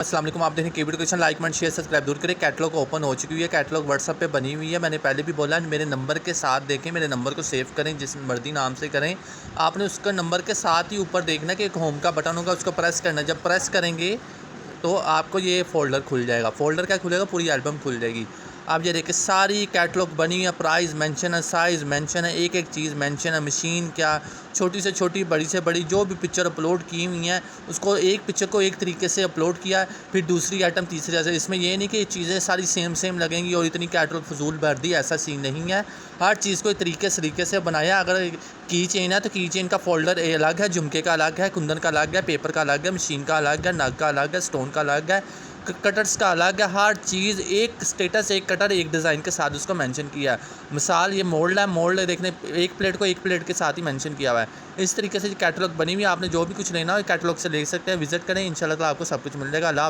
अस्सलाम वालेकुम। आप देखें keyboard question like and share subscribe दूर करें। कैटलॉग ओपन हो चुकी है। कैटलॉग व्हाट्सअप पे बनी हुई है। मैंने पहले भी बोला मेरे नंबर के साथ देखें, मेरे नंबर को सेव करें, जिस मर्जी नाम से करें। आपने उसका नंबर के साथ ही ऊपर देखना कि एक होम का बटन होगा, उसको प्रेस करना। जब प्रेस करेंगे तो आपको ये फ़ोल्डर खुल जाएगा। फ़ोल्डर क्या खुलेगा, पूरी एल्बम खुल जाएगी। आप ये देखिए सारी कैटलॉग बनी है, प्राइस मेंशन है, साइज़ मेंशन है, एक एक चीज़ मेंशन है, मशीन क्या, छोटी से छोटी बड़ी से बड़ी जो भी पिक्चर अपलोड की हुई हैं उसको, एक पिक्चर को एक तरीके से अपलोड किया, फिर दूसरी आइटम तीसरी। जैसे इसमें ये नहीं कि चीज़ें सारी सेम सेम लगेंगी और इतनी कैटलॉग फजूल भर दी, ऐसा सीन नहीं है। हर चीज़ को एक तरीके से बनाया। अगर की चेन है तो की चेन का फ़ोल्डर अलग है, झुमके का अलग है, कुंदन का अलग है, पेपर का अलग है, मशीन का अलग है, नग का अलग है, स्टोन का अलग है, कटर्स का अलग है। हर चीज़ एक स्टेटस, एक कटर, एक डिज़ाइन के साथ उसको मेंशन किया है। मिसाल ये मोल्ड है, मोल्ड देखने एक प्लेट को एक प्लेट के साथ ही मेंशन किया हुआ है। इस तरीके से कैटलॉग बनी हुई है। आपने जो भी कुछ लेना हो कैटलॉग से ले सकते हैं। विजिट करें, इंशाल्लाह ताला आपको सब कुछ मिल जाएगा। अल्लाह।